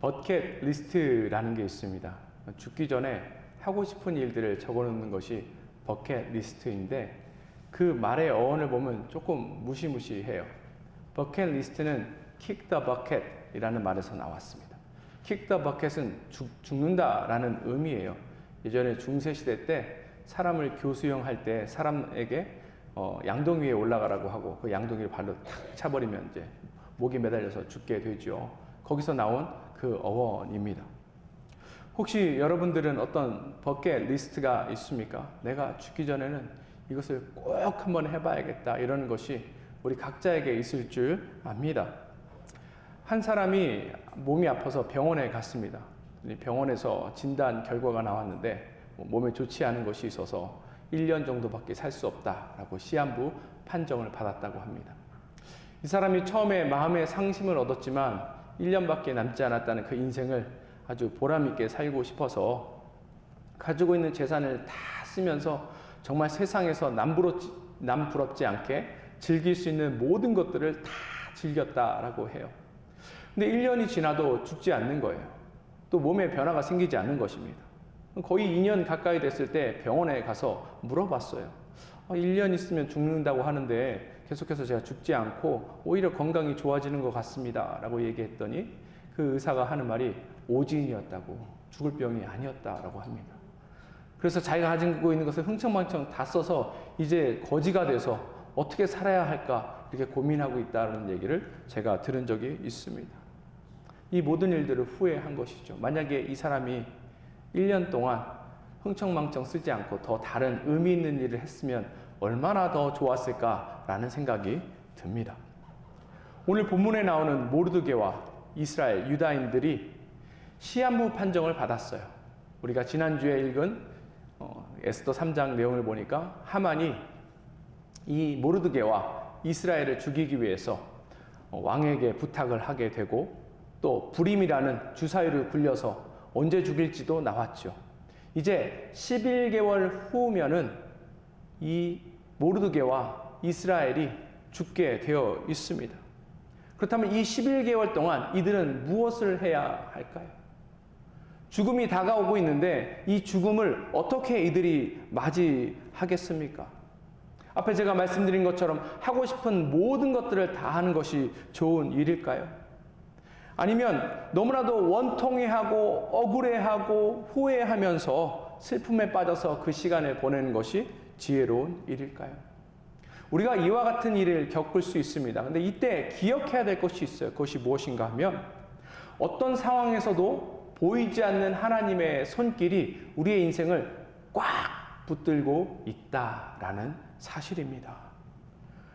버켓 리스트라는 게 있습니다. 죽기 전에 하고 싶은 일들을 적어놓는 것이 버켓 리스트인데 그 말의 어원을 보면 조금 무시무시해요. 버켓 리스트는 kick the bucket 이라는 말에서 나왔습니다. kick the bucket은 죽는다라는 의미예요. 예전에 중세시대 때 사람을 교수형할 때 사람에게 양동 위에 올라가라고 하고 그 양동이를 발로 탁 차버리면 이제 목이 매달려서 죽게 되죠. 거기서 나온 그 어원입니다. 혹시 여러분들은 어떤 버켓 리스트가 있습니까? 내가 죽기 전에는 이것을 꼭 한번 해봐야겠다 이러는 것이 우리 각자에게 있을 줄 압니다. 한 사람이 몸이 아파서 병원에 갔습니다. 병원에서 진단 결과가 나왔는데 몸에 좋지 않은 것이 있어서 1년 정도밖에 살 수 없다라고 시한부 판정을 받았다고 합니다. 이 사람이 처음에 마음의 상심을 얻었지만 1년밖에 남지 않았다는 그 인생을 아주 보람있게 살고 싶어서 가지고 있는 재산을 다 쓰면서 정말 세상에서 남부럽지 않게 즐길 수 있는 모든 것들을 다 즐겼다라고 해요. 근데 1년이 지나도 죽지 않는 거예요. 또 몸에 변화가 생기지 않는 것입니다. 거의 2년 가까이 됐을 때 병원에 가서 물어봤어요. 1년 있으면 죽는다고 하는데 계속해서 제가 죽지 않고 오히려 건강이 좋아지는 것 같습니다 라고 얘기했더니 그 의사가 하는 말이 오진이었다고, 죽을 병이 아니었다라고 합니다. 그래서 자기가 가지고 있는 것을 흥청망청 다 써서 이제 거지가 돼서 어떻게 살아야 할까 이렇게 고민하고 있다는 얘기를 제가 들은 적이 있습니다. 이 모든 일들을 후회한 것이죠. 만약에 이 사람이 1년 동안 흥청망청 쓰지 않고 더 다른 의미 있는 일을 했으면 얼마나 더 좋았을까라는 생각이 듭니다. 오늘 본문에 나오는 모르드게와 이스라엘 유다인들이 시한부 판정을 받았어요. 우리가 지난주에 읽은 에스더 3장 내용을 보니까 하만이 이 모르드게와 이스라엘을 죽이기 위해서 왕에게 부탁을 하게 되고 또 부림이라는 주사위를 굴려서 언제 죽일지도 나왔죠. 이제 11개월 후면은 이 모르드게와 이스라엘이 죽게 되어 있습니다. 그렇다면 이 11개월 동안 이들은 무엇을 해야 할까요? 죽음이 다가오고 있는데 이 죽음을 어떻게 이들이 맞이하겠습니까? 앞에 제가 말씀드린 것처럼 하고 싶은 모든 것들을 다 하는 것이 좋은 일일까요? 아니면 너무나도 원통해하고 억울해하고 후회하면서 슬픔에 빠져서 그 시간을 보내는 것이 지혜로운 일일까요? 우리가 이와 같은 일을 겪을 수 있습니다. 근데 이때 기억해야 될 것이 있어요. 그것이 무엇인가 하면 어떤 상황에서도 보이지 않는 하나님의 손길이 우리의 인생을 꽉 붙들고 있다라는 사실입니다.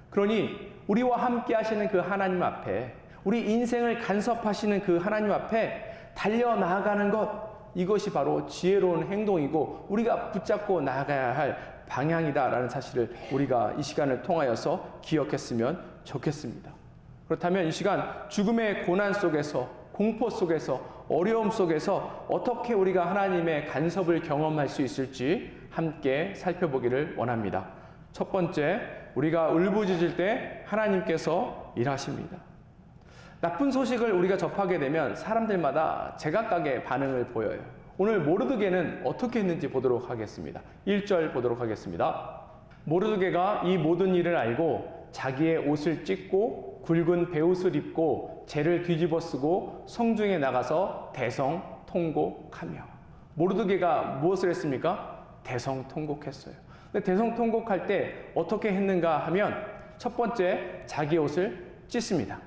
그러니 우리와 함께 하시는 그 하나님 앞에 우리 인생을 간섭하시는 그 하나님 앞에 달려나가는 것, 이것이 바로 지혜로운 행동이고 우리가 붙잡고 나아가야 할 방향이다라는 사실을 우리가 이 시간을 통하여서 기억했으면 좋겠습니다. 그렇다면 이 시간 죽음의 고난 속에서, 공포 속에서, 어려움 속에서 어떻게 우리가 하나님의 간섭을 경험할 수 있을지 함께 살펴보기를 원합니다. 첫 번째, 우리가 울부짖을 때 하나님께서 일하십니다. 나쁜 소식을 우리가 접하게 되면 사람들마다 제각각의 반응을 보여요. 오늘 모르드게는 어떻게 했는지 보도록 하겠습니다. 1절 보도록 하겠습니다. 모르드게가 이 모든 일을 알고 자기의 옷을 찢고 굵은 베옷을 입고 재를 뒤집어 쓰고 성중에 나가서 대성통곡하며. 모르드게가 무엇을 했습니까? 대성통곡했어요. 근데 대성통곡할 때 어떻게 했는가 하면 첫 번째, 자기 옷을 찢습니다.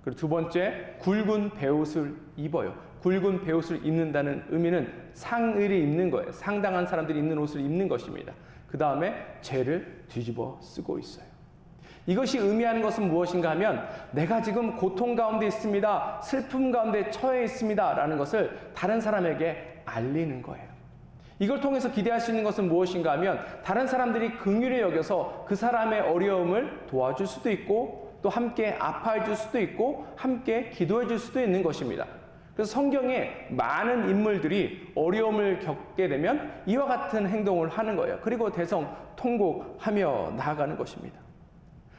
그리고 두 번째, 굵은 베옷을 입어요. 굵은 베옷을 입는다는 의미는 상의를 입는 거예요. 상당한 사람들이 입는 옷을 입는 것입니다. 그 다음에 재를 뒤집어 쓰고 있어요. 이것이 의미하는 것은 무엇인가 하면 내가 지금 고통 가운데 있습니다. 슬픔 가운데 처해 있습니다. 라는 것을 다른 사람에게 알리는 거예요. 이걸 통해서 기대할 수 있는 것은 무엇인가 하면 다른 사람들이 긍휼히 여겨서 그 사람의 어려움을 도와줄 수도 있고 또 함께 아파해 줄 수도 있고 함께 기도해 줄 수도 있는 것입니다. 그래서 성경에 많은 인물들이 어려움을 겪게 되면 이와 같은 행동을 하는 거예요. 그리고 대성통곡하며 나아가는 것입니다.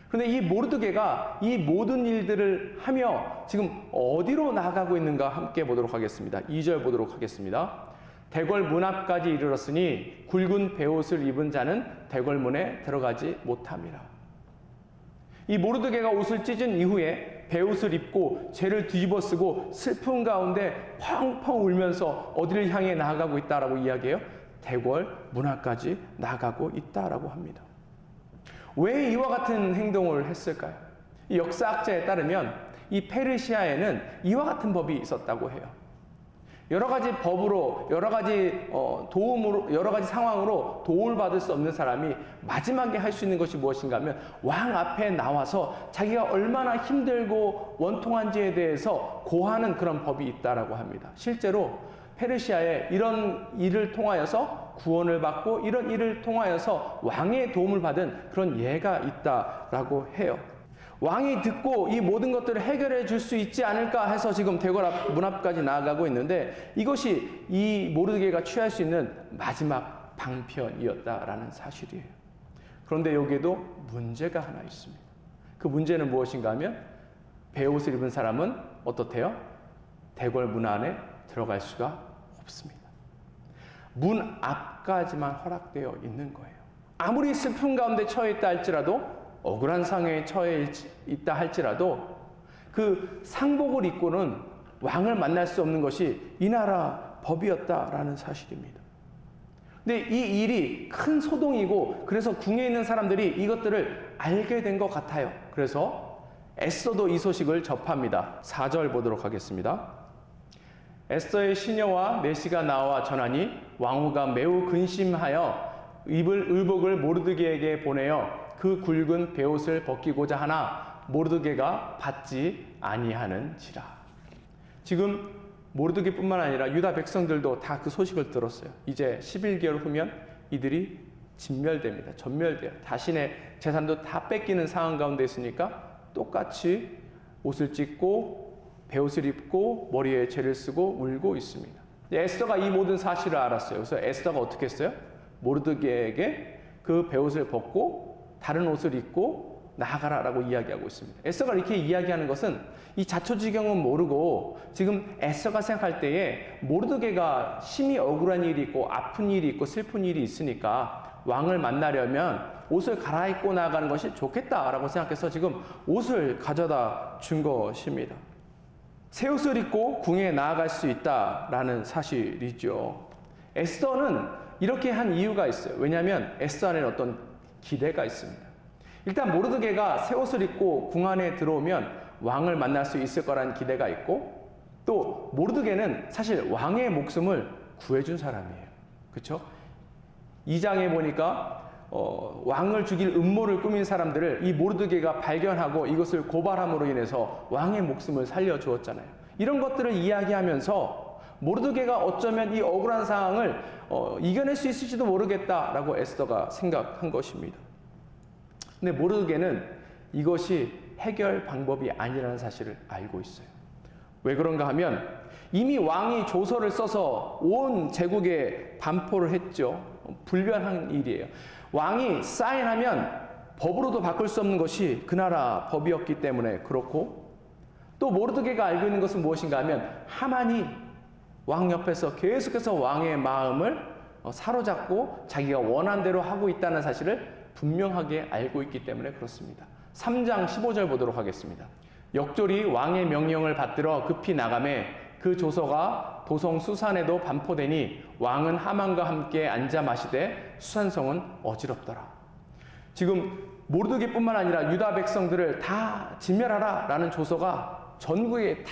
그런데 이 모르드게가 이 모든 일들을 하며 지금 어디로 나아가고 있는가 함께 보도록 하겠습니다. 2절 보도록 하겠습니다. 대궐 문 앞까지 이르렀으니 굵은 베옷을 입은 자는 대궐 문에 들어가지 못함이라. 이 모르드게가 옷을 찢은 이후에 베옷을 입고 죄를 뒤집어 쓰고 슬픔 가운데 펑펑 울면서 어디를 향해 나아가고 있다라고 이야기해요? 대궐 문 앞까지 나아가고 있다라고 합니다. 왜 이와 같은 행동을 했을까요? 이 역사학자에 따르면 이 페르시아에는 이와 같은 법이 있었다고 해요. 여러 가지 법으로, 여러 가지 도움으로, 여러 가지 상황으로 도움을 받을 수 없는 사람이 마지막에 할 수 있는 것이 무엇인가 하면 왕 앞에 나와서 자기가 얼마나 힘들고 원통한지에 대해서 고하는 그런 법이 있다라고 합니다. 실제로 페르시아에 이런 일을 통하여서 구원을 받고 이런 일을 통하여서 왕의 도움을 받은 그런 예가 있다라고 해요. 왕이 듣고 이 모든 것들을 해결해 줄 수 있지 않을까 해서 지금 대궐 문 앞까지 나아가고 있는데 이것이 이 모르드게가 취할 수 있는 마지막 방편이었다라는 사실이에요. 그런데 여기에도 문제가 하나 있습니다. 그 문제는 무엇인가 하면 베옷을 입은 사람은 어떻대요? 대궐 문 안에 들어갈 수가 없습니다. 문 앞까지만 허락되어 있는 거예요. 아무리 슬픔 가운데 처해 있다 할지라도 억울한 상황에 처해 있다 할지라도 그 상복을 입고는 왕을 만날 수 없는 것이 이 나라 법이었다라는 사실입니다. 근데 이 일이 큰 소동이고 그래서 궁에 있는 사람들이 이것들을 알게 된 것 같아요. 그래서 에스더도 이 소식을 접합니다. 4절 보도록 하겠습니다. 에스더의 시녀와 내시가 나와 전하니 왕후가 매우 근심하여 입을 의복을 모르드게에게 보내어 그 굵은 베옷을 벗기고자 하나 모르드게가 받지 아니하는지라. 지금 모르드게뿐만 아니라 유다 백성들도 다 그 소식을 들었어요. 이제 11개월 후면 이들이 진멸됩니다. 전멸돼요. 자신의 재산도 다 뺏기는 상황 가운데 있으니까 똑같이 옷을 찢고 베옷을 입고 머리에 죄를 쓰고 울고 있습니다. 에스더가 이 모든 사실을 알았어요. 그래서 에스더가 어떻게 했어요? 모르드게에게 그 베옷을 벗고 다른 옷을 입고 나아가라라고 이야기하고 있습니다. 에스더가 이렇게 이야기하는 것은 이 자초지경은 모르고 지금 에스더가 생각할 때에 모르드게가 심히 억울한 일이 있고 아픈 일이 있고 슬픈 일이 있으니까 왕을 만나려면 옷을 갈아입고 나아가는 것이 좋겠다라고 생각해서 지금 옷을 가져다 준 것입니다. 새 옷을 입고 궁에 나아갈 수 있다라는 사실이죠. 에스더는 이렇게 한 이유가 있어요. 왜냐하면 에스더 안에는 어떤 기대가 있습니다. 일단 모르드게가 새 옷을 입고 궁 안에 들어오면 왕을 만날 수 있을 거라는 기대가 있고 또 모르드게는 사실 왕의 목숨을 구해준 사람이에요. 그렇죠? 2장에 보니까 왕을 죽일 음모를 꾸민 사람들을 이 모르드게가 발견하고 이것을 고발함으로 인해서 왕의 목숨을 살려주었잖아요. 이런 것들을 이야기하면서 모르드게가 어쩌면 이 억울한 상황을 이겨낼 수 있을지도 모르겠다라고 에스더가 생각한 것입니다. 근데 모르드게는 이것이 해결 방법이 아니라는 사실을 알고 있어요. 왜 그런가 하면 이미 왕이 조서를 써서 온 제국에 반포를 했죠. 불변한 일이에요. 왕이 사인하면 법으로도 바꿀 수 없는 것이 그 나라 법이었기 때문에 그렇고 또 모르드게가 알고 있는 것은 무엇인가 하면 하만이 왕 옆에서 계속해서 왕의 마음을 사로잡고 자기가 원한 대로 하고 있다는 사실을 분명하게 알고 있기 때문에 그렇습니다. 3장 15절 보도록 하겠습니다. 역졸이 왕의 명령을 받들어 급히 나가매 그 조서가 도성 수산에도 반포되니 왕은 하만과 함께 앉아 마시되 수산성은 어지럽더라. 지금 모르드게뿐만 아니라 유다 백성들을 다 진멸하라 라는 조서가 전국에 다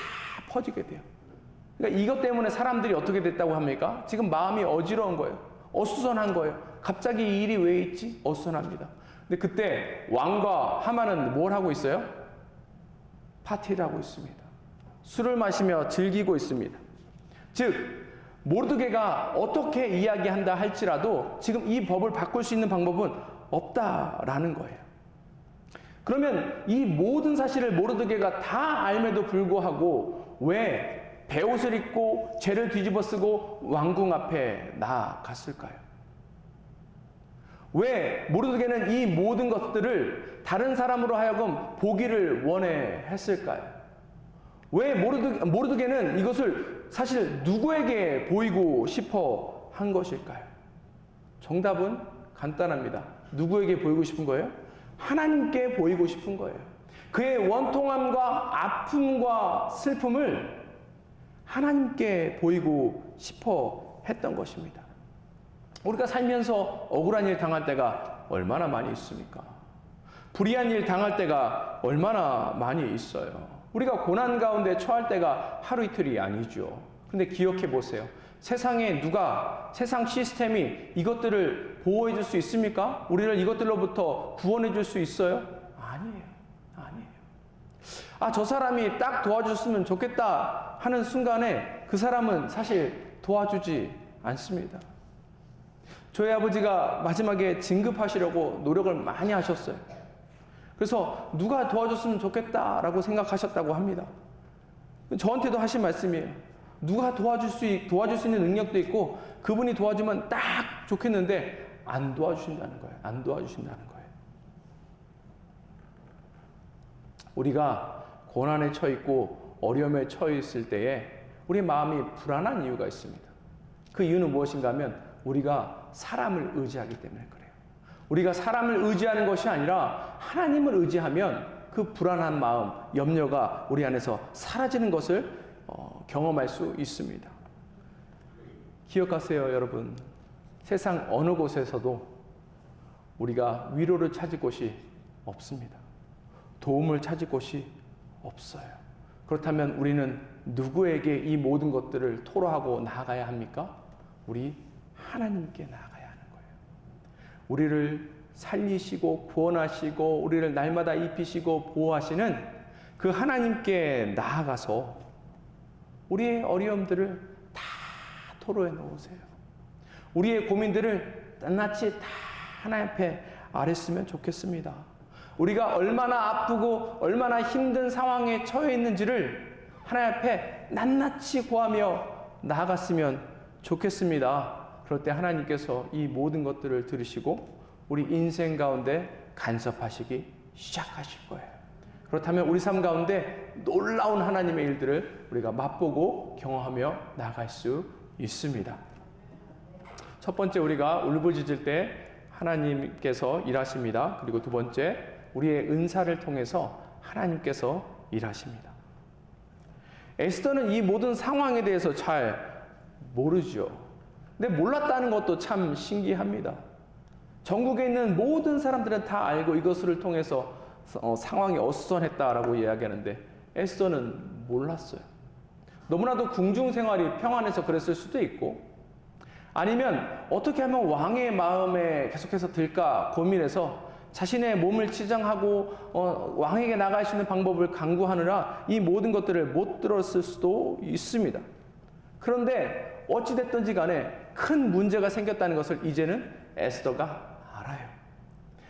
퍼지게 돼요. 그러니까 이것 때문에 사람들이 어떻게 됐다고 합니까? 지금 마음이 어지러운 거예요. 어수선한 거예요. 갑자기 이 일이 왜 있지? 어수선합니다. 근데 그때 왕과 하만은 뭘 하고 있어요? 파티를 하고 있습니다. 술을 마시며 즐기고 있습니다. 즉 모르드게가 어떻게 이야기한다 할지라도 지금 이 법을 바꿀 수 있는 방법은 없다라는 거예요. 그러면 이 모든 사실을 모르드게가 다 알매도 불구하고 왜 베옷을 입고 죄를 뒤집어 쓰고 왕궁 앞에 나아갔을까요? 왜 모르드게는 이 모든 것들을 다른 사람으로 하여금 보기를 원해 했을까요? 왜 모르드게는 이것을 사실 누구에게 보이고 싶어 한 것일까요? 정답은 간단합니다. 누구에게 보이고 싶은 거예요? 하나님께 보이고 싶은 거예요. 그의 원통함과 아픔과 슬픔을 하나님께 보이고 싶어 했던 것입니다. 우리가 살면서 억울한 일 당할 때가 얼마나 많이 있습니까? 불의한 일 당할 때가 얼마나 많이 있어요. 우리가 고난 가운데 처할 때가 하루 이틀이 아니죠. 근데 기억해 보세요. 세상에 세상 시스템이 이것들을 보호해 줄 수 있습니까? 우리를 이것들로부터 구원해 줄 수 있어요? 아니에요. 저 사람이 딱 도와줬으면 좋겠다 하는 순간에 그 사람은 사실 도와주지 않습니다. 저희 아버지가 마지막에 진급하시려고 노력을 많이 하셨어요. 그래서 누가 도와줬으면 좋겠다라고 생각하셨다고 합니다. 저한테도 하신 말씀이에요. 누가 도와줄 수 있는 능력도 있고 그분이 도와주면 딱 좋겠는데 안 도와주신다는 거예요. 안 도와주신다는 거예요. 우리가 고난에 처해 있고 어려움에 처해 있을 때에 우리 마음이 불안한 이유가 있습니다. 그 이유는 무엇인가 하면 우리가 사람을 의지하기 때문에 그래요. 우리가 사람을 의지하는 것이 아니라 하나님을 의지하면 그 불안한 마음, 염려가 우리 안에서 사라지는 것을 경험할 수 있습니다. 기억하세요, 여러분. 세상 어느 곳에서도 우리가 위로를 찾을 곳이 없습니다. 도움을 찾을 곳이 없어요. 그렇다면 우리는 누구에게 이 모든 것들을 토로하고 나아가야 합니까? 우리 하나님께 나아가야 하는 거예요. 우리를 살리시고 구원하시고 우리를 날마다 입히시고 보호하시는 그 하나님께 나아가서 우리의 어려움들을 다 토로해 놓으세요. 우리의 고민들을 낱낱이 다 하나님 앞에 아랬으면 좋겠습니다. 우리가 얼마나 아프고 얼마나 힘든 상황에 처해 있는지를 하나님 앞에 낱낱이 구하며 나아갔으면 좋겠습니다. 그럴 때 하나님께서 이 모든 것들을 들으시고 우리 인생 가운데 간섭하시기 시작하실 거예요. 그렇다면 우리 삶 가운데 놀라운 하나님의 일들을 우리가 맛보고 경험하며 나아갈 수 있습니다. 첫 번째, 우리가 울부짖을 때 하나님께서 일하십니다. 그리고 두 번째, 우리의 은사를 통해서 하나님께서 일하십니다. 에스더는 이 모든 상황에 대해서 잘 모르죠. 근데 몰랐다는 것도 참 신기합니다. 전국에 있는 모든 사람들은 다 알고 이것을 통해서 상황이 어수선했다라고 이야기하는데 에스더는 몰랐어요. 너무나도 궁중 생활이 평안해서 그랬을 수도 있고, 아니면 어떻게 하면 왕의 마음에 계속해서 들까 고민해서 자신의 몸을 치장하고 왕에게 나갈 수 있는 방법을 강구하느라 이 모든 것들을 못 들었을 수도 있습니다. 그런데 어찌됐든지 간에 큰 문제가 생겼다는 것을 이제는 에스더가 알아요.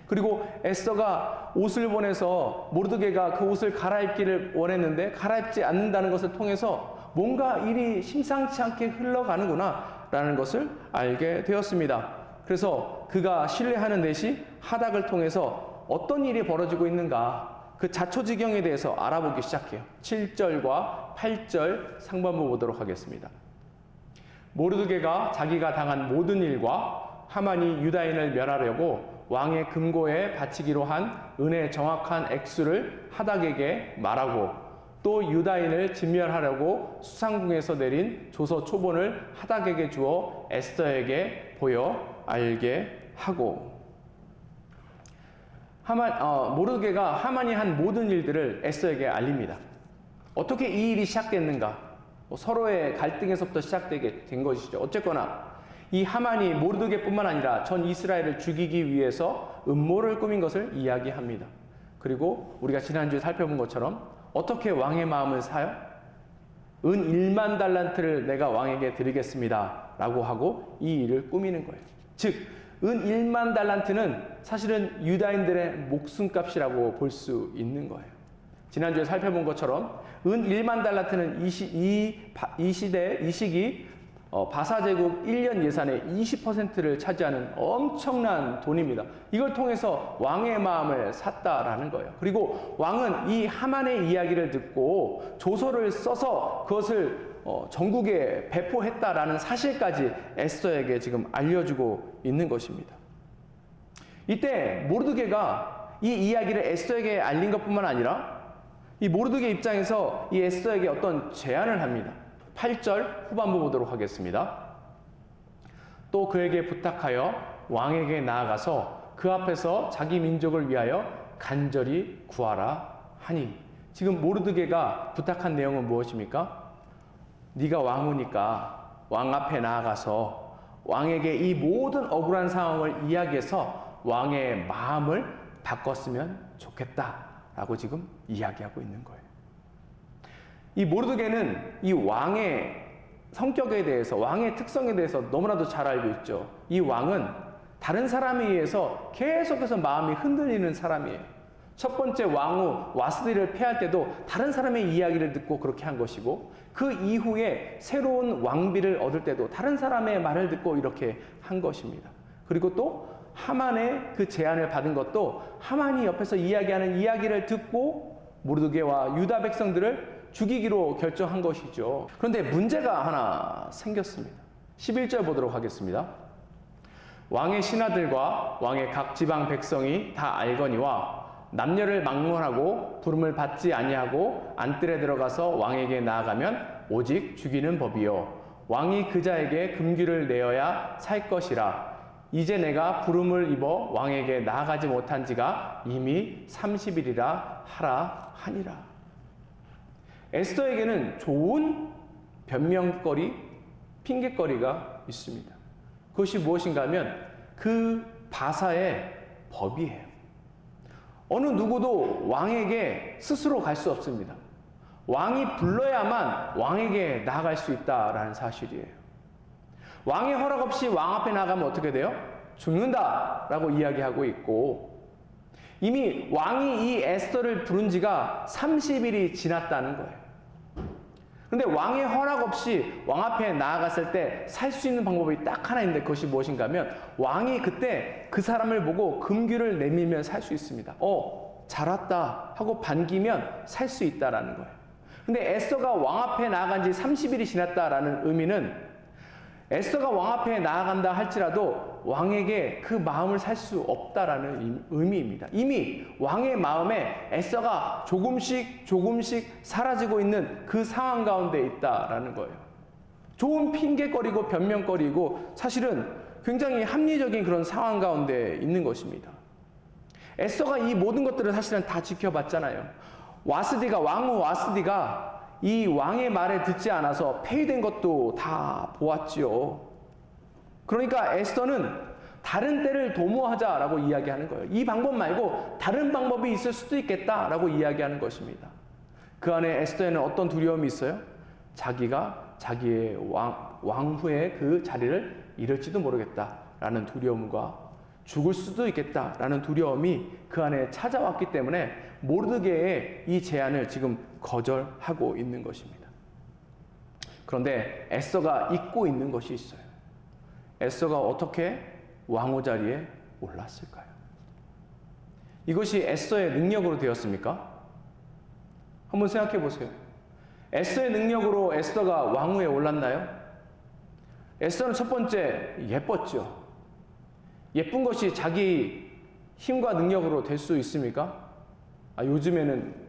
그리고 에스더가 옷을 보내서 모르드게가 그 옷을 갈아입기를 원했는데 갈아입지 않는다는 것을 통해서 뭔가 일이 심상치 않게 흘러가는구나 라는 것을 알게 되었습니다. 그래서 그가 신뢰하는 넷이 하닥을 통해서 어떤 일이 벌어지고 있는가 그 자초지경에 대해서 알아보기 시작해요. 7절과 8절 상반부 보도록 하겠습니다. 모르드게가 자기가 당한 모든 일과 하만이 유다인을 멸하려고 왕의 금고에 바치기로 한 은의 정확한 액수를 하닥에게 말하고 또 유다인을 진멸하려고 수상궁에서 내린 조서 초본을 하닥에게 주어 에스더에게 보여 알게 하고, 모르드게가 하만이 한 모든 일들을 에스더에게 알립니다. 어떻게 이 일이 시작됐는가? 서로의 갈등에서부터 시작되게 된 것이죠. 어쨌거나 이 하만이 모르드게뿐만 아니라 전 이스라엘을 죽이기 위해서 음모를 꾸민 것을 이야기합니다. 그리고 우리가 지난주에 살펴본 것처럼 어떻게 왕의 마음을 사요? 은 1만 달란트를 내가 왕에게 드리겠습니다 라고 하고 이 일을 꾸미는 거예요. 즉, 은 1만 달란트는 사실은 유다인들의 목숨값이라고 볼 수 있는 거예요. 지난주에 살펴본 것처럼 은 1만 달란트는 이 시기 바사제국 1년 예산의 20%를 차지하는 엄청난 돈입니다. 이걸 통해서 왕의 마음을 샀다라는 거예요. 그리고 왕은 이 하만의 이야기를 듣고 조서를 써서 그것을 전국에 배포했다라는 사실까지 에스더에게 지금 알려주고 있는 것입니다. 이때 모르드게가 이 이야기를 에스더에게 알린 것뿐만 아니라 이 모르드게 입장에서 이 에스더에게 어떤 제안을 합니다. 8절 후반부 보도록 하겠습니다. 또 그에게 부탁하여 왕에게 나아가서 그 앞에서 자기 민족을 위하여 간절히 구하라 하니, 지금 모르드게가 부탁한 내용은 무엇입니까? 네가 왕후니까 왕 앞에 나아가서 왕에게 이 모든 억울한 상황을 이야기해서 왕의 마음을 바꿨으면 좋겠다라고 지금 이야기하고 있는 거예요. 이 모르드게는 이 왕의 성격에 대해서, 왕의 특성에 대해서 너무나도 잘 알고 있죠. 이 왕은 다른 사람에 의해서 계속해서 마음이 흔들리는 사람이에요. 첫 번째 왕후 와스디를 패할 때도 다른 사람의 이야기를 듣고 그렇게 한 것이고, 그 이후에 새로운 왕비를 얻을 때도 다른 사람의 말을 듣고 이렇게 한 것입니다. 그리고 또 하만의 그 제안을 받은 것도 하만이 옆에서 이야기하는 이야기를 듣고 모르드게와 유다 백성들을 죽이기로 결정한 것이죠. 그런데 문제가 하나 생겼습니다. 11절 보도록 하겠습니다. 왕의 신하들과 왕의 각 지방 백성이 다 알거니와 남녀를 막론하고 부름을 받지 아니하고 안뜰에 들어가서 왕에게 나아가면 오직 죽이는 법이요 왕이 그자에게 금규를 내어야 살 것이라. 이제 내가 부름을 입어 왕에게 나아가지 못한 지가 이미 30일이라 하라 하니라. 에스더에게는 좋은 변명거리, 핑계거리가 있습니다. 그것이 무엇인가 하면 그 바사의 법이에요. 어느 누구도 왕에게 스스로 갈 수 없습니다. 왕이 불러야만 왕에게 나아갈 수 있다라는 사실이에요. 왕의 허락 없이 왕 앞에 나가면 어떻게 돼요? 죽는다라고 이야기하고 있고, 이미 왕이 이 에스더를 부른 지가 30일이 지났다는 거예요. 그런데 왕의 허락 없이 왕 앞에 나아갔을 때 살 수 있는 방법이 딱 하나 있는데, 그것이 무엇인가 하면 왕이 그때 그 사람을 보고 금규를 내밀면 살 수 있습니다. 잘 왔다 하고 반기면 살 수 있다라는 거예요. 근데 에스더가 왕 앞에 나아간 지 30일이 지났다라는 의미는 에스더가 왕 앞에 나아간다 할지라도 왕에게 그 마음을 살 수 없다라는 의미입니다. 이미 왕의 마음에 에스더가 조금씩 사라지고 있는 그 상황 가운데 있다라는 거예요. 좋은 핑계거리고 변명거리고 사실은 굉장히 합리적인 그런 상황 가운데 있는 것입니다. 에스더가 이 모든 것들을 사실은 다 지켜봤잖아요. 왕후 와스디가 이 왕의 말에 듣지 않아서 폐위된 것도 다 보았지요. 그러니까 에스더는 다른 때를 도모하자라고 이야기하는 거예요. 이 방법 말고 다른 방법이 있을 수도 있겠다라고 이야기하는 것입니다. 그 안에 에스더에는 어떤 두려움이 있어요? 자기가 자기의 왕후의 그 자리를 잃을지도 모르겠다라는 두려움과 죽을 수도 있겠다라는 두려움이 그 안에 찾아왔기 때문에 모르드게의 이 제안을 지금 거절하고 있는 것입니다. 그런데 에스더가 잊고 있는 것이 있어요. 에스더가 어떻게 왕후 자리에 올랐을까요? 이것이 에스더의 능력으로 되었습니까? 한번 생각해 보세요. 에스더의 능력으로 에스더가 왕후에 올랐나요? 에스더는 첫 번째 예뻤죠. 예쁜 것이 자기 힘과 능력으로 될 수 있습니까? 요즘에는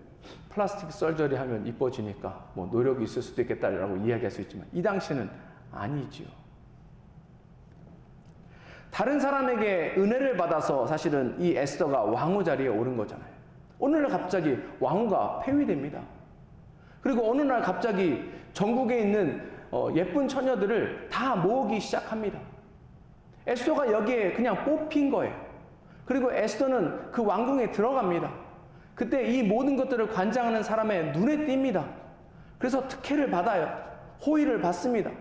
플라스틱 설저리 하면 이뻐지니까 뭐 노력이 있을 수도 있겠다라고 이야기할 수 있지만 이 당시는 아니지요. 다른 사람에게 은혜를 받아서 사실은 이 에스더가 왕후 자리에 오른 거잖아요. 어느 날 갑자기 왕후가 폐위됩니다. 그리고 어느 날 갑자기 전국에 있는 예쁜 처녀들을 다 모으기 시작합니다. 에스더가 여기에 그냥 뽑힌 거예요. 그리고 에스더는 그 왕궁에 들어갑니다. 그때 이 모든 것들을 관장하는 사람의 눈에 띕니다. 그래서 특혜를 받아요. 호의를 받습니다.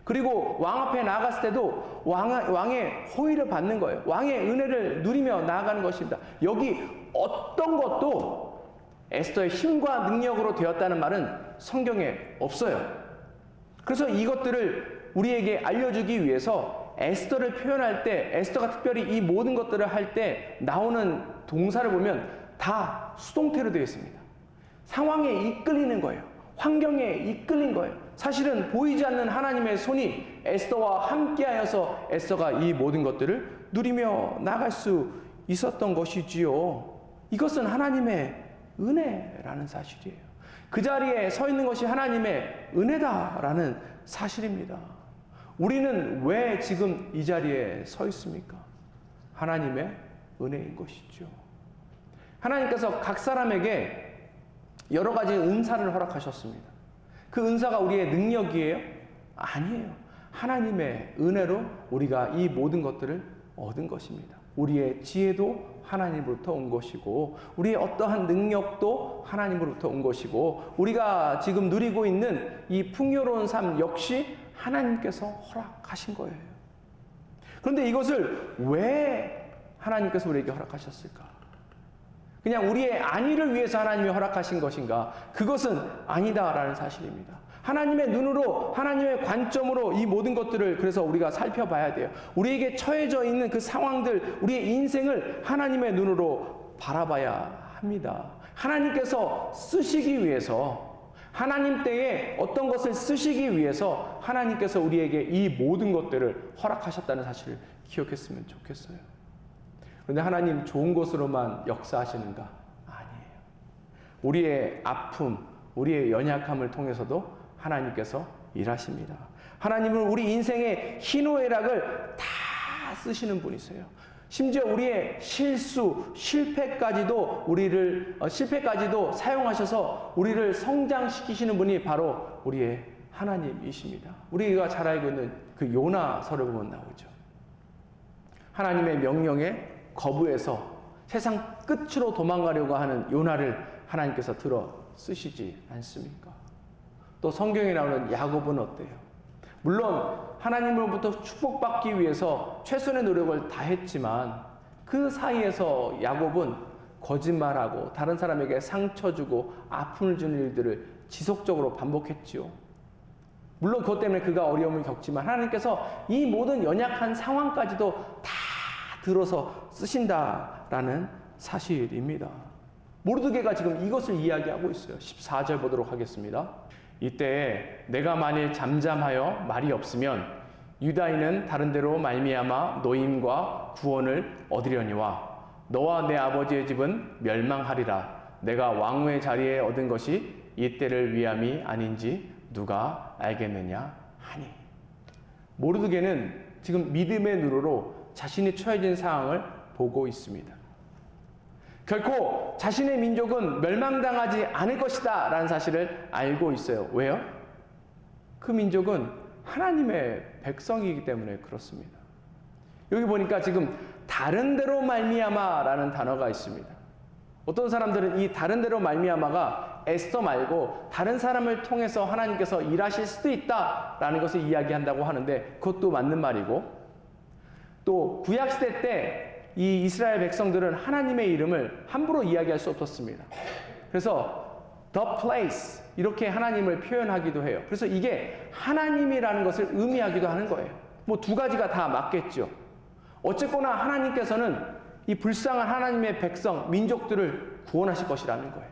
그리고 왕 앞에 나아갔을 때도 왕의 호의를 받는 거예요. 왕의 은혜를 누리며 나아가는 것입니다. 여기 어떤 것도 에스더의 힘과 능력으로 되었다는 말은 성경에 없어요. 그래서 이것들을 우리에게 알려주기 위해서 에스더를 표현할 때, 에스더가 특별히 이 모든 것들을 할 때 나오는 동사를 보면 다 수동태로 되어 있습니다. 상황에 이끌리는 거예요. 환경에 이끌린 거예요. 사실은 보이지 않는 하나님의 손이 에스더와 함께하여서 에스더가 이 모든 것들을 누리며 나갈 수 있었던 것이지요. 이것은 하나님의 은혜라는 사실이에요. 그 자리에 서 있는 것이 하나님의 은혜다라는 사실입니다. 우리는 왜 지금 이 자리에 서 있습니까? 하나님의 은혜인 것이죠. 하나님께서 각 사람에게 여러 가지 은사를 허락하셨습니다. 그 은사가 우리의 능력이에요? 아니에요. 하나님의 은혜로 우리가 이 모든 것들을 얻은 것입니다. 우리의 지혜도 하나님으로부터 온 것이고, 우리의 어떠한 능력도 하나님으로부터 온 것이고, 우리가 지금 누리고 있는 이 풍요로운 삶 역시 하나님께서 허락하신 거예요. 그런데 이것을 왜 하나님께서 우리에게 허락하셨을까? 그냥 우리의 안위를 위해서 하나님이 허락하신 것인가? 그것은 아니다라는 사실입니다. 하나님의 눈으로, 하나님의 관점으로 이 모든 것들을 그래서 우리가 살펴봐야 돼요. 우리에게 처해져 있는 그 상황들, 우리의 인생을 하나님의 눈으로 바라봐야 합니다. 하나님께서 쓰시기 위해서, 하나님 때에 어떤 것을 쓰시기 위해서 하나님께서 우리에게 이 모든 것들을 허락하셨다는 사실을 기억했으면 좋겠어요. 그런데 하나님 좋은 것으로만 역사하시는가? 아니에요. 우리의 아픔, 우리의 연약함을 통해서도 하나님께서 일하십니다. 하나님은 우리 인생의 희노애락을 다 쓰시는 분이세요. 심지어 우리의 실수, 실패까지도 사용하셔서 우리를 성장시키시는 분이 바로 우리의 하나님이십니다. 우리가 잘 알고 있는 그 요나서를 보면 나오죠. 하나님의 명령에 거부해서 세상 끝으로 도망가려고 하는 요나를 하나님께서 들어 쓰시지 않습니까? 또 성경에 나오는 야곱은 어때요? 물론 하나님으로부터 축복받기 위해서 최선의 노력을 다했지만 그 사이에서 야곱은 거짓말하고 다른 사람에게 상처 주고 아픔을 주는 일들을 지속적으로 반복했지요. 물론 그것 때문에 그가 어려움을 겪지만 하나님께서 이 모든 연약한 상황까지도 다 들어서 쓰신다라는 사실입니다. 모르드게가 지금 이것을 이야기하고 있어요. 14절 보도록 하겠습니다. 이때에 내가 만일 잠잠하여 말이 없으면 유다인은 다른 데로 말미암아 노임과 구원을 얻으려니와 너와 내 아버지의 집은 멸망하리라. 내가 왕후의 자리에 얻은 것이 이때를 위함이 아닌지 누가 알겠느냐 하니. 모르드게는 지금 믿음의 눈으로 자신이 처해진 상황을 보고 있습니다. 결코 자신의 민족은 멸망당하지 않을 것이다 라는 사실을 알고 있어요. 왜요? 그 민족은 하나님의 백성이기 때문에 그렇습니다. 여기 보니까 지금 다른 데로 말미암아 라는 단어가 있습니다. 어떤 사람들은 이 다른 데로 말미암아가 에스더 말고 다른 사람을 통해서 하나님께서 일하실 수도 있다라는 것을 이야기한다고 하는데 그것도 맞는 말이고, 또 구약시대 때 이 이스라엘 백성들은 하나님의 이름을 함부로 이야기할 수 없었습니다. 그래서 the place 이렇게 하나님을 표현하기도 해요. 그래서 이게 하나님이라는 것을 의미하기도 하는 거예요. 뭐 두 가지가 다 맞겠죠. 어쨌거나 하나님께서는 이 불쌍한 하나님의 백성, 민족들을 구원하실 것이라는 거예요.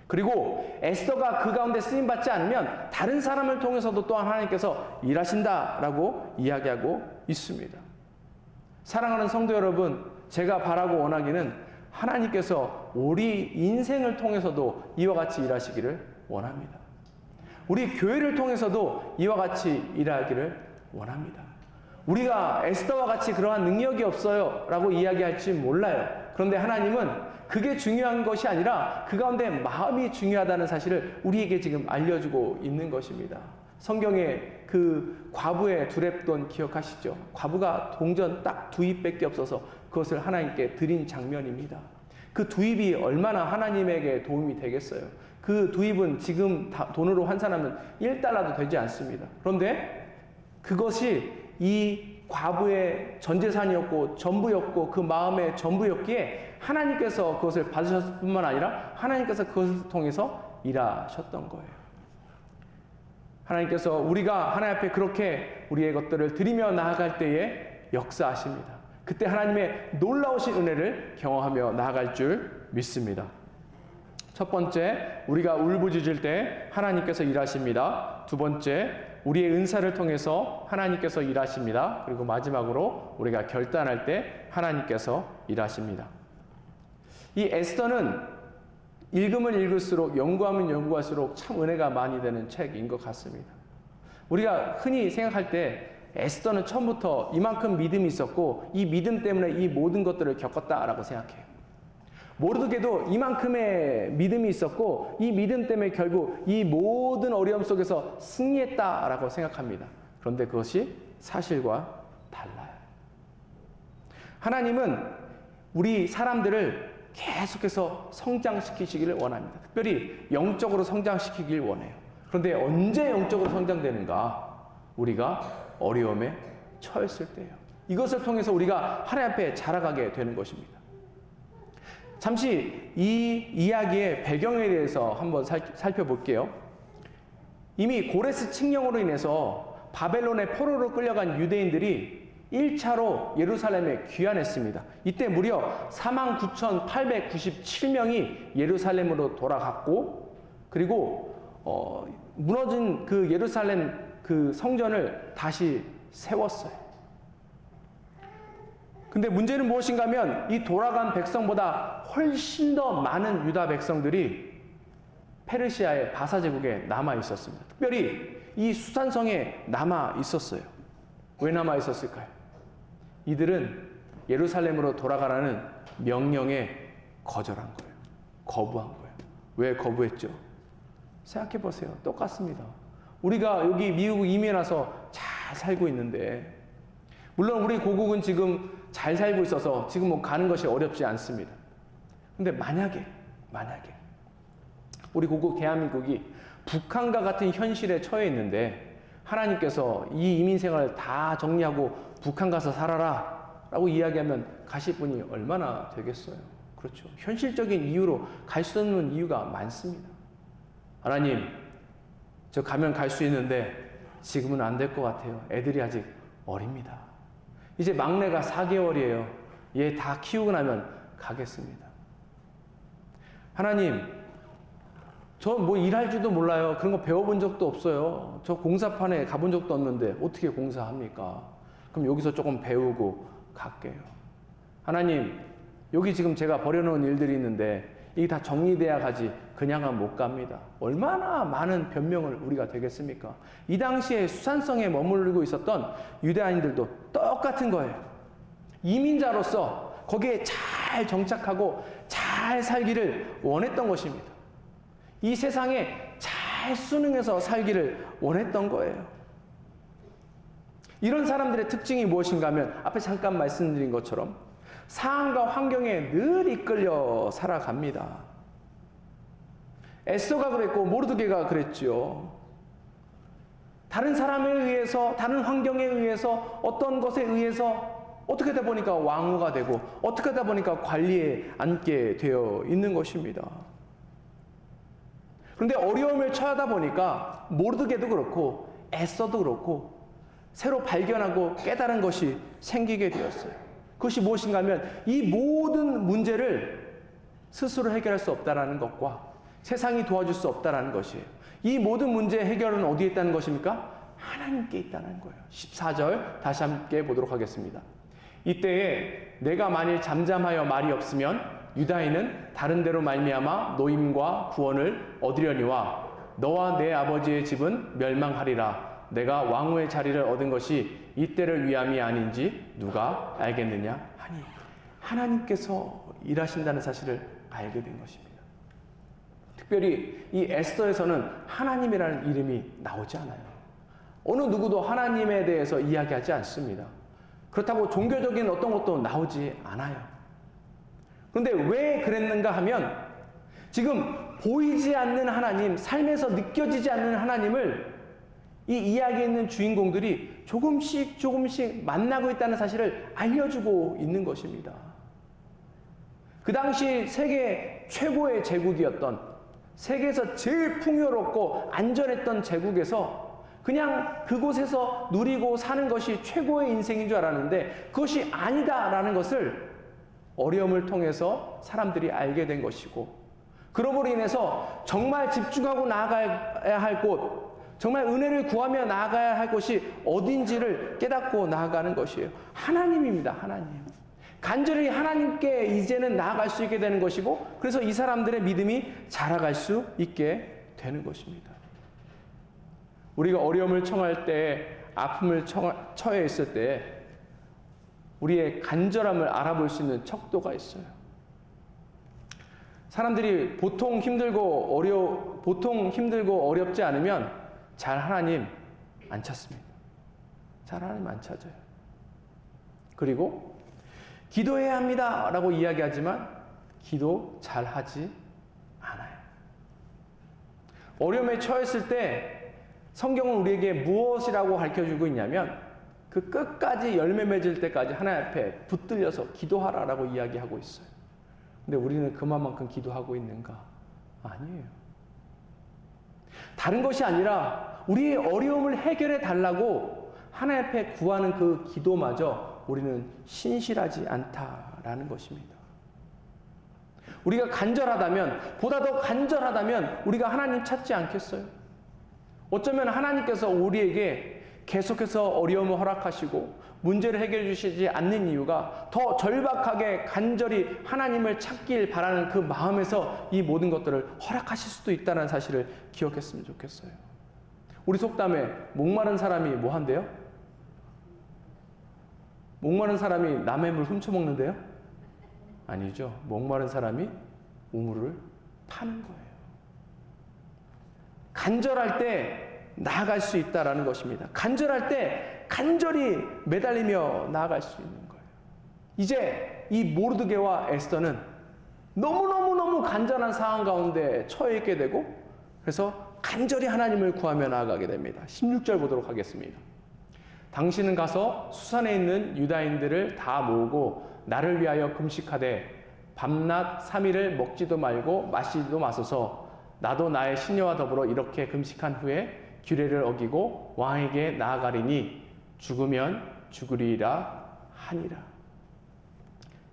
그리고 에스더가 그 가운데 쓰임받지 않으면 다른 사람을 통해서도 또한 하나님께서 일하신다라고 이야기하고 있습니다. 사랑하는 성도 여러분, 제가 바라고 원하기는 하나님께서 우리 인생을 통해서도 이와 같이 일하시기를 원합니다. 우리 교회를 통해서도 이와 같이 일하기를 원합니다. 우리가 에스더와 같이 그러한 능력이 없어요 라고 이야기할지 몰라요. 그런데 하나님은 그게 중요한 것이 아니라 그 가운데 마음이 중요하다는 사실을 우리에게 지금 알려주고 있는 것입니다. 성경에 그 과부의 두렙돈 기억하시죠? 과부가 동전 딱 2입밖에 없어서 그것을 하나님께 드린 장면입니다. 그 2입이 얼마나 하나님에게 도움이 되겠어요? 그 2입은 지금 돈으로 환산하면 1달러도 되지 않습니다. 그런데 그것이 이 과부의 전 재산이었고 전부였고 그 마음의 전부였기에 하나님께서 그것을 받으셨을 뿐만 아니라 하나님께서 그것을 통해서 일하셨던 거예요. 하나님께서 우리가 하나님 앞에 그렇게 우리의 것들을 드리며 나아갈 때에 역사하십니다. 그때 하나님의 놀라우신 은혜를 경험하며 나아갈 줄 믿습니다. 첫 번째, 우리가 울부짖을 때 하나님께서 일하십니다. 두 번째, 우리의 은사를 통해서 하나님께서 일하십니다. 그리고 마지막으로 우리가 결단할 때 하나님께서 일하십니다. 이 에스더는 읽으면 읽을수록, 연구하면 연구할수록 참 은혜가 많이 되는 책인 것 같습니다. 우리가 흔히 생각할 때 에스더는 처음부터 이만큼 믿음이 있었고 이 믿음 때문에 이 모든 것들을 겪었다라고 생각해요. 모르드게도 이만큼의 믿음이 있었고 이 믿음 때문에 결국 이 모든 어려움 속에서 승리했다라고 생각합니다. 그런데 그것이 사실과 달라요. 하나님은 우리 사람들을 계속해서 성장시키시기를 원합니다. 특별히 영적으로 성장시키길 원해요. 그런데 언제 영적으로 성장되는가? 우리가 어려움에 처했을 때예요. 이것을 통해서 우리가 하나님 앞에 자라가게 되는 것입니다. 잠시 이 이야기의 배경에 대해서 한번 살펴볼게요. 이미 고레스 칙령으로 인해서 바벨론의 포로로 끌려간 유대인들이 1차로 예루살렘에 귀환했습니다. 이때 무려 49,897명이 예루살렘으로 돌아갔고, 그리고 무너진 그 예루살렘 그 성전을 다시 세웠어요. 근데 문제는 무엇인가 하면 이 돌아간 백성보다 훨씬 더 많은 유다 백성들이 페르시아의 바사 제국에 남아 있었습니다. 특별히 이 수산성에 남아 있었어요. 왜 남아 있었을까요? 이들은 예루살렘으로 돌아가라는 명령에 거절한 거예요. 거부한 거예요. 왜 거부했죠? 생각해 보세요. 똑같습니다. 우리가 여기 미국 이민 와서 잘 살고 있는데, 물론 우리 고국은 지금 잘 살고 있어서 지금 뭐 가는 것이 어렵지 않습니다. 근데 만약에 우리 고국 대한민국이 북한과 같은 현실에 처해 있는데 하나님께서 이 이민 생활을 다 정리하고 북한 가서 살아라 라고 이야기하면 가실 분이 얼마나 되겠어요? 그렇죠. 현실적인 이유로 갈 수 없는 이유가 많습니다. 하나님, 저 가면 갈 수 있는데 지금은 안 될 것 같아요. 애들이 아직 어립니다. 이제 막내가 4개월이에요. 얘 다 키우고 나면 가겠습니다. 하나님, 저 뭐 일할 줄도 몰라요. 그런 거 배워본 적도 없어요. 저 공사판에 가본 적도 없는데 어떻게 공사합니까? 그럼 여기서 조금 배우고 갈게요. 하나님, 여기 지금 제가 버려놓은 일들이 있는데 이게 다 정리돼야 가지 그냥은 못 갑니다. 얼마나 많은 변명을 우리가 되겠습니까? 이 당시에 수산성에 머무르고 있었던 유대인들도 똑같은 거예요. 이민자로서 거기에 잘 정착하고 잘 살기를 원했던 것입니다. 이 세상에 잘 순응해서 살기를 원했던 거예요. 이런 사람들의 특징이 무엇인가 하면 앞에 잠깐 말씀드린 것처럼 상황과 환경에 늘 이끌려 살아갑니다. 에스더가 그랬고 모르드게가 그랬죠. 다른 사람에 의해서, 다른 환경에 의해서, 어떤 것에 의해서 어떻게 하다 보니까 왕후가 되고 어떻게 하다 보니까 관리에 앉게 되어 있는 것입니다. 그런데 어려움을 처하다 보니까 모르드게도 그렇고 에스더도 그렇고 새로 발견하고 깨달은 것이 생기게 되었어요. 그것이 무엇인가 하면 이 모든 문제를 스스로 해결할 수 없다는 것과 세상이 도와줄 수 없다는 것이에요. 이 모든 문제의 해결은 어디에 있다는 것입니까? 하나님께 있다는 거예요. 14절 다시 함께 보도록 하겠습니다. 이때에 내가 만일 잠잠하여 말이 없으면 유다인은 다른 데로 말미암아 노임과 구원을 얻으려니와 너와 내 아버지의 집은 멸망하리라. 내가 왕후의 자리를 얻은 것이 이때를 위함이 아닌지 누가 알겠느냐 하니, 하나님께서 일하신다는 사실을 알게 된 것입니다. 특별히 이 에스더에서는 하나님이라는 이름이 나오지 않아요. 어느 누구도 하나님에 대해서 이야기하지 않습니다. 그렇다고 종교적인 어떤 것도 나오지 않아요. 그런데 왜 그랬는가 하면 지금 보이지 않는 하나님, 삶에서 느껴지지 않는 하나님을 이 이야기에 있는 주인공들이 조금씩 만나고 있다는 사실을 알려주고 있는 것입니다. 그 당시 세계 최고의 제국이었던, 세계에서 제일 풍요롭고 안전했던 제국에서 그냥 그곳에서 누리고 사는 것이 최고의 인생인 줄 알았는데 그것이 아니다라는 것을 어려움을 통해서 사람들이 알게 된 것이고, 그러므로 인해서 정말 집중하고 나아가야 할 곳, 정말 은혜를 구하며 나아가야 할 곳이 어딘지를 깨닫고 나아가는 것이에요. 하나님입니다. 하나님. 간절히 하나님께 이제는 나아갈 수 있게 되는 것이고, 그래서 이 사람들의 믿음이 자라갈 수 있게 되는 것입니다. 우리가 어려움을 청할 때, 아픔을 처해 있을 때 우리의 간절함을 알아볼 수 있는 척도가 있어요. 사람들이 보통 힘들고 어렵지 않으면 잘 하나님 안 찾습니다. 잘 하나님 안 찾아요. 그리고 기도해야 합니다 라고 이야기하지만 기도 잘 하지 않아요. 어려움에 처했을 때 성경은 우리에게 무엇이라고 가르쳐주고 있냐면, 그 끝까지 열매 맺을 때까지 하나님 앞에 붙들려서 기도하라라고 이야기하고 있어요. 근데 우리는 그만큼 기도하고 있는가? 아니에요. 다른 것이 아니라 우리의 어려움을 해결해 달라고 하나님 앞에 구하는 그 기도마저 우리는 신실하지 않다라는 것입니다. 우리가 간절하다면, 보다 더 간절하다면 우리가 하나님 찾지 않겠어요? 어쩌면 하나님께서 우리에게 계속해서 어려움을 허락하시고 문제를 해결해 주시지 않는 이유가 더 절박하게 간절히 하나님을 찾길 바라는 그 마음에서 이 모든 것들을 허락하실 수도 있다는 사실을 기억했으면 좋겠어요. 우리 속담에 목마른 사람이 뭐 한대요? 목마른 사람이 남의 물 훔쳐먹는데요? 아니죠. 목마른 사람이 우물을 파는 거예요. 간절할 때 나아갈 수 있다라는 것입니다. 간절할 때 간절히 매달리며 나아갈 수 있는 거예요. 이제 이 모르드게와 에스더는 너무너무 간절한 상황 가운데 처해 있게 되고, 그래서 간절히 하나님을 구하며 나아가게 됩니다. 16절 보도록 하겠습니다. 당신은 가서 수산에 있는 유다인들을 다 모으고 나를 위하여 금식하되 밤낮 3일을 먹지도 말고 마시지도 마소서. 나도 나의 시녀와 더불어 이렇게 금식한 후에 규례를 어기고 왕에게 나아가리니 죽으면 죽으리라 하니라.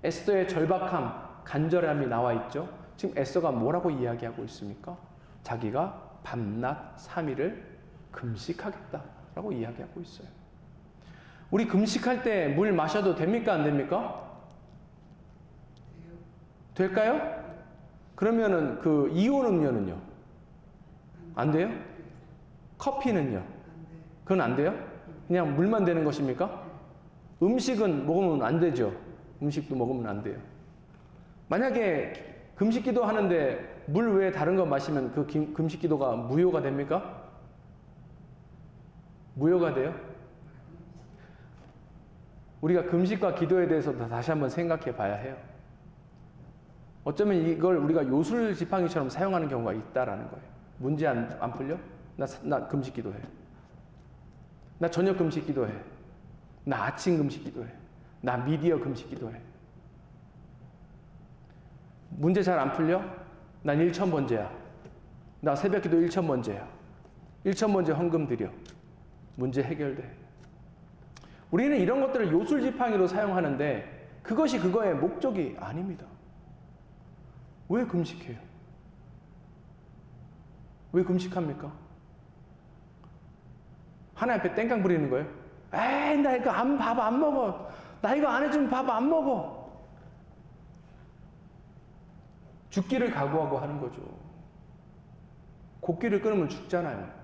에스더의 절박함, 간절함이 나와 있죠. 지금 에스더가 뭐라고 이야기하고 있습니까? 자기가 밤낮 3일을 금식하겠다라고 이야기하고 있어요. 우리 금식할 때 물 마셔도 됩니까? 안 됩니까? 될까요? 그러면은 그 이온 음료는요? 안 돼요? 커피는요? 그건 안 돼요? 그냥 물만 되는 것입니까? 음식은 먹으면 안 되죠. 음식도 먹으면 안 돼요. 만약에 금식기도 하는데 물 외에 다른 거 마시면 그 금식기도가 무효가 됩니까? 무효가 돼요? 우리가 금식과 기도에 대해서 다시 한번 생각해 봐야 해요. 어쩌면 이걸 우리가 요술 지팡이처럼 사용하는 경우가 있다라는 거예요. 문제 안 풀려? 나 금식 기도해. 나 저녁 금식 기도해. 나 아침 금식 기도해. 나 미디어 금식 기도해. 문제 잘 안 풀려? 난 1,000번째야. 나 새벽 기도 1,000번째야. 1,000번째 헌금 드려. 문제 해결돼. 우리는 이런 것들을 요술 지팡이로 사용하는데 그것이 그거의 목적이 아닙니다. 왜 금식해요? 왜 금식합니까? 하나님 앞에 땡깡 부리는 거예요? 에이, 나 이거 밥 안 먹어. 나 이거 안 해주면 밥 안 먹어. 죽기를 각오하고 하는 거죠. 곡기를 끊으면 죽잖아요.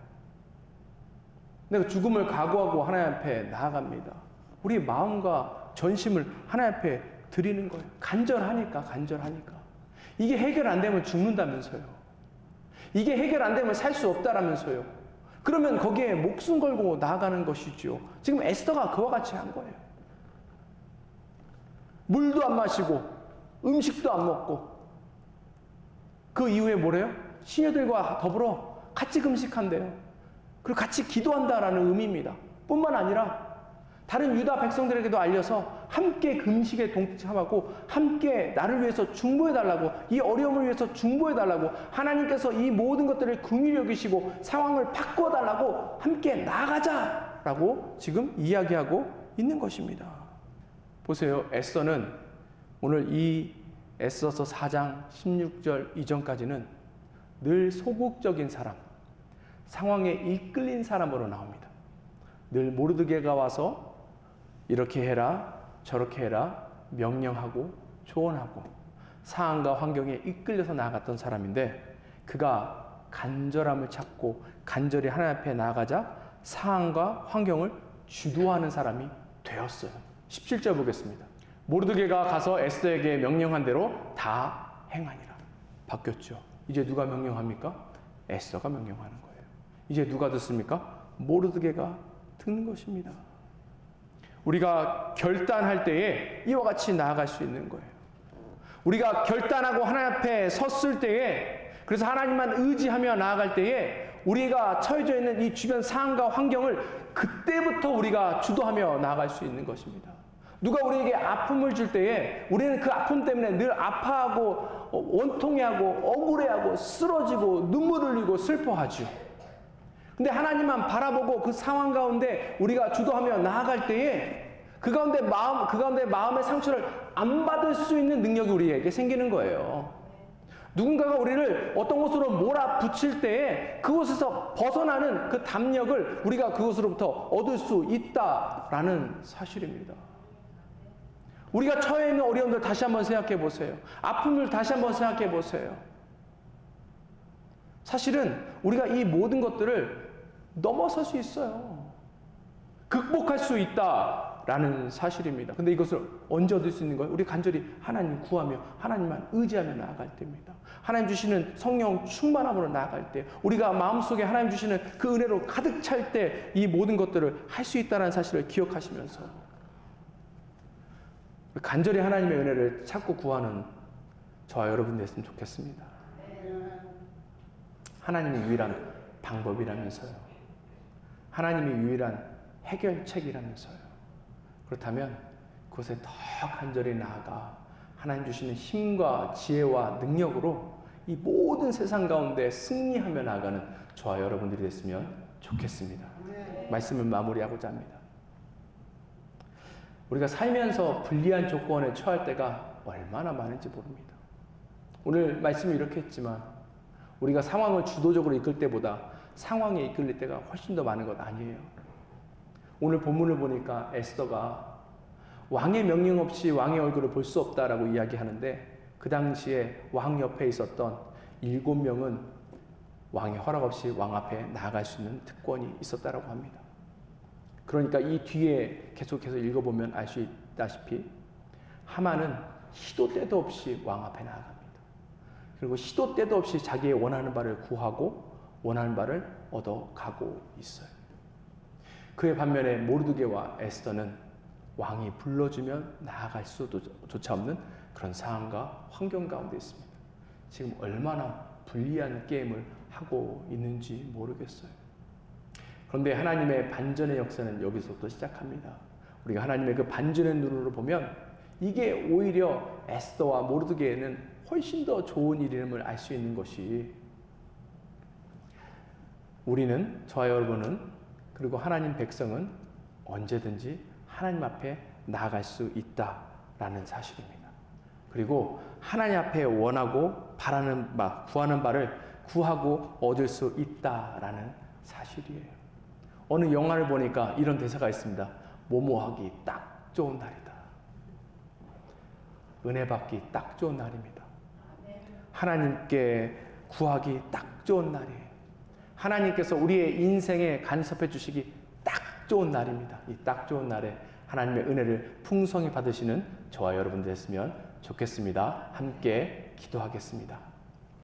내가 죽음을 각오하고 하나님 앞에 나아갑니다. 우리 마음과 전심을 하나님 앞에 드리는 거예요. 간절하니까. 이게 해결 안 되면 죽는다면서요. 이게 해결 안 되면 살 수 없다라면서요. 그러면 거기에 목숨 걸고 나아가는 것이죠. 지금 에스더가 그와 같이 한 거예요. 물도 안 마시고 음식도 안 먹고 그 이후에 뭐래요? 시녀들과 더불어 같이 금식한대요. 그리고 같이 기도한다라는 의미입니다. 뿐만 아니라 다른 유다 백성들에게도 알려서 함께 금식에 동참하고 함께 나를 위해서 중보해달라고, 이 어려움을 위해서 중보해달라고, 하나님께서 이 모든 것들을 긍휼히 여기시고 상황을 바꿔달라고 함께 나아가자라고 지금 이야기하고 있는 것입니다. 보세요. 에스더는 오늘 이 에스더서 4장 16절 이전까지는 늘 소극적인 사람, 상황에 이끌린 사람으로 나옵니다. 늘 모르드게가 와서 이렇게 해라, 저렇게 해라 명령하고 조언하고 상황과 환경에 이끌려서 나아갔던 사람인데, 그가 간절함을 찾고 간절히 하나님 앞에 나아가자 상황과 환경을 주도하는 사람이 되었어요. 17절 보겠습니다. 모르드게가 가서 에스더에게 명령한 대로 다 행하니라. 바뀌었죠. 이제 누가 명령합니까? 에스더가 명령하는 거예요. 이제 누가 듣습니까? 모르드게가 듣는 것입니다. 우리가 결단할 때에 이와 같이 나아갈 수 있는 거예요. 우리가 결단하고 하나님 앞에 섰을 때에, 그래서 하나님만 의지하며 나아갈 때에 우리가 처해져 있는 이 주변 상황과 환경을 그때부터 우리가 주도하며 나아갈 수 있는 것입니다. 누가 우리에게 아픔을 줄 때에 우리는 그 아픔 때문에 늘 아파하고 원통해하고 억울해하고 쓰러지고 눈물 흘리고 슬퍼하죠. 근데 하나님만 바라보고 그 상황 가운데 우리가 주도하며 나아갈 때에 그 가운데 마음의 상처를 안 받을 수 있는 능력이 우리에게 생기는 거예요. 누군가가 우리를 어떤 곳으로 몰아붙일 때에 그곳에서 벗어나는 그 담력을 우리가 그곳으로부터 얻을 수 있다라는 사실입니다. 우리가 처해 있는 어려움들 다시 한번 생각해 보세요. 아픔을 다시 한번 생각해 보세요. 사실은 우리가 이 모든 것들을 넘어설 수 있어요. 극복할 수 있다라는 사실입니다. 근데 이것을 언제 얻을 수 있는 거예요? 우리 간절히 하나님 구하며 하나님만 의지하며 나아갈 때입니다. 하나님 주시는 성령 충만함으로 나아갈 때, 우리가 마음속에 하나님 주시는 그 은혜로 가득 찰 때 이 모든 것들을 할 수 있다는 사실을 기억하시면서 간절히 하나님의 은혜를 찾고 구하는 저와 여러분 됐으면 좋겠습니다. 하나님이 유일한 방법이라면서요. 하나님이 유일한 해결책이라면서요. 그렇다면 그곳에 더 간절히 나아가 하나님 주시는 힘과 지혜와 능력으로 이 모든 세상 가운데 승리하며 나아가는 저와 여러분들이 됐으면 좋겠습니다. 말씀을 마무리하고자 합니다. 우리가 살면서 불리한 조건에 처할 때가 얼마나 많은지 모릅니다. 오늘 말씀을 이렇게 했지만 우리가 상황을 주도적으로 이끌 때보다 상황에 이끌릴 때가 훨씬 더 많은 것 아니에요. 오늘 본문을 보니까 에스더가 왕의 명령 없이 왕의 얼굴을 볼 수 없다라고 이야기하는데, 그 당시에 왕 옆에 있었던 7명은 왕의 허락 없이 왕 앞에 나아갈 수 있는 특권이 있었다라고 합니다. 그러니까 이 뒤에 계속해서 읽어보면 알 수 있다시피 하만은 시도 때도 없이 왕 앞에 나아갑니다. 그리고 시도 때도 없이 자기의 원하는 바를 구하고 원하는 바를 얻어가고 있어요. 그의 반면에 모르드게와 에스더는 왕이 불러주면 나아갈 수조차 없는 그런 상황과 환경 가운데 있습니다. 지금 얼마나 불리한 게임을 하고 있는지 모르겠어요. 그런데 하나님의 반전의 역사는 여기서부터 시작합니다. 우리가 하나님의 그 반전의 눈으로 보면 이게 오히려 에스더와 모르드게에는 훨씬 더 좋은 일임을 알 수 있는 것이, 우리는, 저와 여러분은, 그리고 하나님 백성은 언제든지 하나님 앞에 나아갈 수 있다라는 사실입니다. 그리고 하나님 앞에 원하고 바라는 바, 구하는 바를 구하고 얻을 수 있다라는 사실이에요. 어느 영화를 보니까 이런 대사가 있습니다. 뭐뭐하기 딱 좋은 날이다. 은혜 받기 딱 좋은 날입니다. 하나님께 구하기 딱 좋은 날이에요. 하나님께서 우리의 인생에 간섭해 주시기 딱 좋은 날입니다. 이 딱 좋은 날에 하나님의 은혜를 풍성히 받으시는 저와 여러분 됐으면 좋겠습니다. 함께 기도하겠습니다.